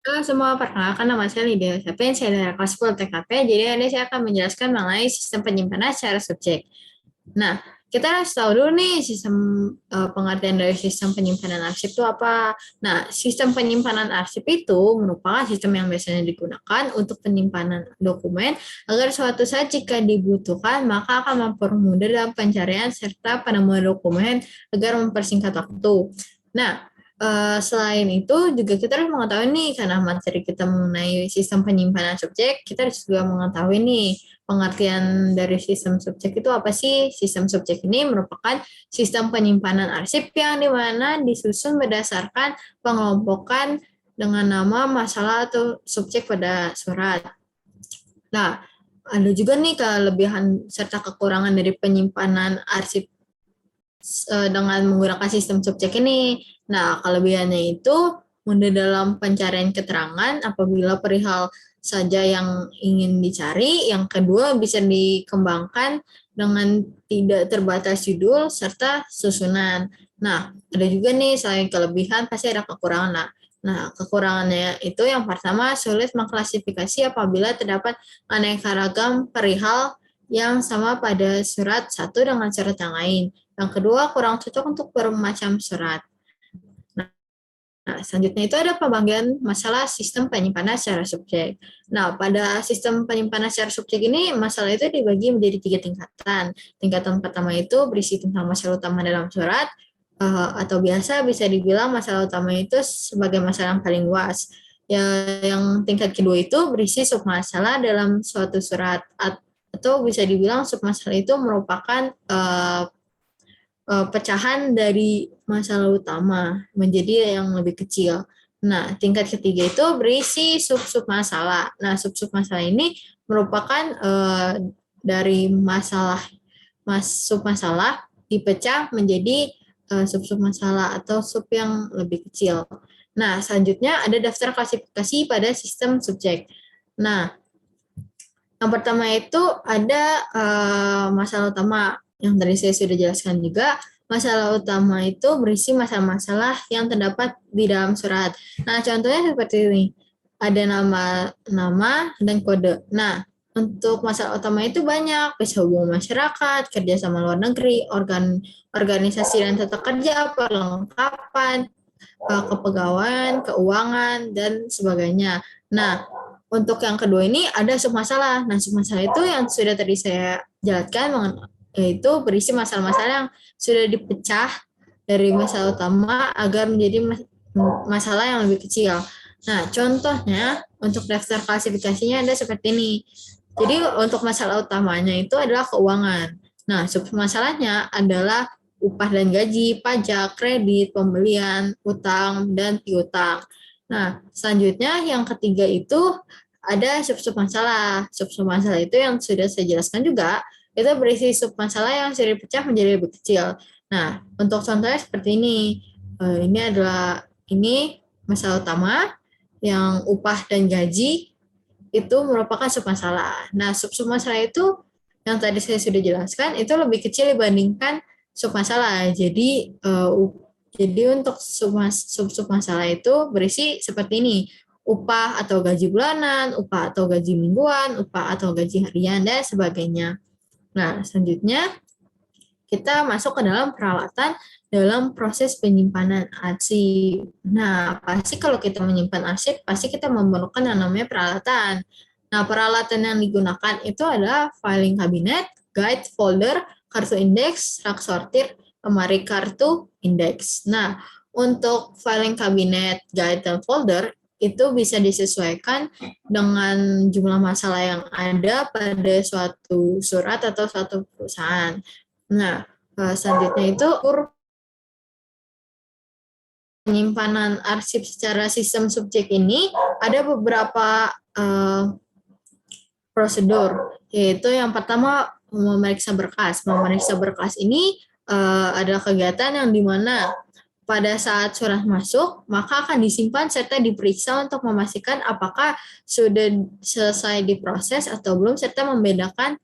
Halo semua, perkenalkan nama saya Lydia Sapin, saya dari kelas 10 TKP. Jadi hari ini saya akan menjelaskan mengenai sistem penyimpanan secara subjek. Nah, kita harus tahu dulu nih sistem pengertian dari sistem penyimpanan arsip itu apa. Nah, sistem penyimpanan arsip itu merupakan sistem yang biasanya digunakan untuk penyimpanan dokumen agar suatu saat jika dibutuhkan maka akan mempermudah dalam pencarian serta penemuan dokumen agar mempersingkat waktu. Nah, selain itu juga kita harus mengetahui nih karena materi kita mengenai sistem penyimpanan subjek, kita harus juga mengetahui nih pengertian dari sistem subjek itu apa sih? Sistem subjek ini merupakan sistem penyimpanan arsip yang dimana disusun berdasarkan pengelompokan dengan nama masalah atau subjek pada surat. Nah, ada juga nih kelebihan serta kekurangan dari penyimpanan arsip dengan menggunakan sistem subjek ini. Nah, kelebihannya itu mudah dalam pencarian keterangan apabila perihal saja yang ingin dicari. Yang kedua, bisa dikembangkan dengan tidak terbatas judul serta susunan. Nah, ada juga nih selain kelebihan pasti ada kekurangan. Nah, kekurangannya itu yang pertama sulit mengklasifikasi apabila terdapat aneka ragam perihal yang sama pada surat satu dengan surat yang lain. Yang kedua, kurang cocok untuk bermacam surat. Nah, selanjutnya itu ada pembagian masalah sistem penyimpanan secara subjek. Nah, pada sistem penyimpanan secara subjek ini, masalah itu dibagi menjadi 3 tingkatan. Tingkatan pertama itu berisi tentang masalah utama dalam surat, atau biasa bisa dibilang masalah utama itu sebagai masalah yang paling luas. Yang tingkat kedua itu berisi submasalah dalam suatu surat, atau bisa dibilang submasalah itu merupakan pecahan dari masalah utama menjadi yang lebih kecil. Nah, tingkat ketiga itu berisi sub-sub masalah. Nah, sub-sub masalah ini merupakan dari masalah sub masalah dipecah menjadi sub-sub masalah atau sub yang lebih kecil. Nah, selanjutnya ada daftar klasifikasi pada sistem subjek. Nah, yang pertama itu ada masalah utama yang tadi saya sudah jelaskan juga. Masalah utama itu berisi masalah-masalah yang terdapat di dalam surat. Nah, contohnya seperti ini. Ada nama dan kode. Nah, untuk masalah utama itu banyak, bisa hubungan masyarakat, kerja sama luar negeri, organisasi dan tata kerja, perlengkapan, kepegawaian, keuangan, dan sebagainya. Nah, untuk yang kedua ini ada submasalah. Nah, submasalah itu yang sudah tadi saya jelaskan, yaitu berisi masalah-masalah yang sudah dipecah dari masalah utama agar menjadi masalah yang lebih kecil. Nah, contohnya untuk daftar klasifikasinya ada seperti ini. Jadi untuk masalah utamanya itu adalah keuangan. Nah, submasalahnya adalah upah dan gaji, pajak, kredit, pembelian, utang, dan piutang. Nah, selanjutnya yang ketiga itu ada sub-sub masalah. Sub-sub masalah itu yang sudah saya jelaskan juga, itu berisi sub masalah yang sudah dipecah menjadi lebih kecil. Nah, untuk contohnya seperti ini. Ini masalah utama yang upah dan gaji itu merupakan sub masalah. Nah, sub-sub masalah itu yang tadi saya sudah jelaskan itu lebih kecil dibandingkan sub masalah. Jadi untuk sub masalah itu berisi seperti ini: upah atau gaji bulanan, upah atau gaji mingguan, upah atau gaji harian, dan sebagainya. Nah, selanjutnya kita masuk ke dalam peralatan dalam proses penyimpanan arsip. Nah, pasti kalau kita menyimpan arsip, pasti kita memerlukan yang namanya peralatan. Nah, peralatan yang digunakan itu adalah filing cabinet, guide, folder, kartu indeks, rak sortir, lemari kartu, indeks. Nah, untuk filing cabinet, guide, dan folder itu bisa disesuaikan dengan jumlah masalah yang ada pada suatu surat atau suatu perusahaan. Nah, selanjutnya itu penyimpanan arsip secara sistem subjek ini ada beberapa prosedur, yaitu yang pertama memeriksa berkas. Memeriksa berkas ini adalah kegiatan yang dimana pada saat surat masuk, maka akan disimpan serta diperiksa untuk memastikan apakah sudah selesai diproses atau belum, serta membedakan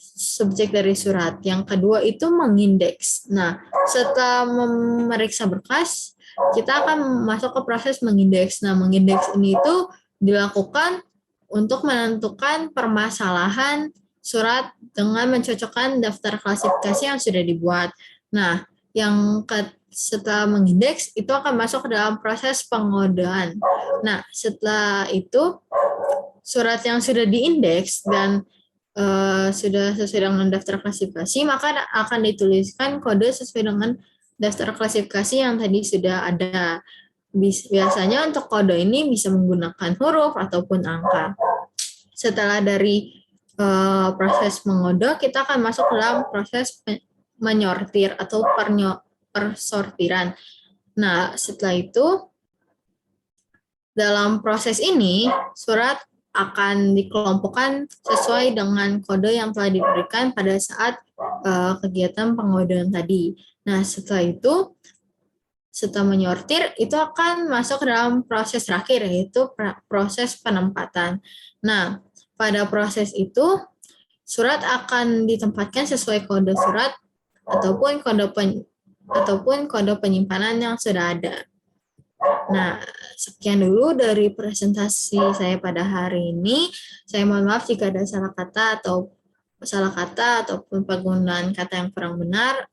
subjek dari surat. Yang kedua itu mengindeks. Nah, setelah memeriksa berkas, kita akan masuk ke proses mengindeks. Nah, mengindeks ini itu dilakukan untuk menentukan permasalahan surat dengan mencocokkan daftar klasifikasi yang sudah dibuat. Nah, setelah mengindeks itu akan masuk ke dalam proses pengodaan. Nah, setelah itu surat yang sudah diindeks dan sudah sesuai dengan daftar klasifikasi, maka akan dituliskan kode sesuai dengan daftar klasifikasi yang tadi sudah ada. Biasanya untuk kode ini bisa menggunakan huruf ataupun angka. Setelah dari proses mengodok, kita akan masuk ke dalam proses menyortir atau persortiran. Nah, setelah itu, dalam proses ini, surat akan dikelompokkan sesuai dengan kode yang telah diberikan pada saat kegiatan pengodaan tadi. Nah, setelah itu, setelah menyortir, itu akan masuk ke dalam proses terakhir, yaitu proses penempatan. Nah, pada proses itu, surat akan ditempatkan sesuai kode surat ataupun kode penyimpanan yang sudah ada. Nah, sekian dulu dari presentasi saya pada hari ini. Saya mohon maaf jika ada salah kata ataupun penggunaan kata yang kurang benar.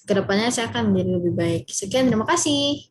Kedepannya saya akan menjadi lebih baik. Sekian, terima kasih.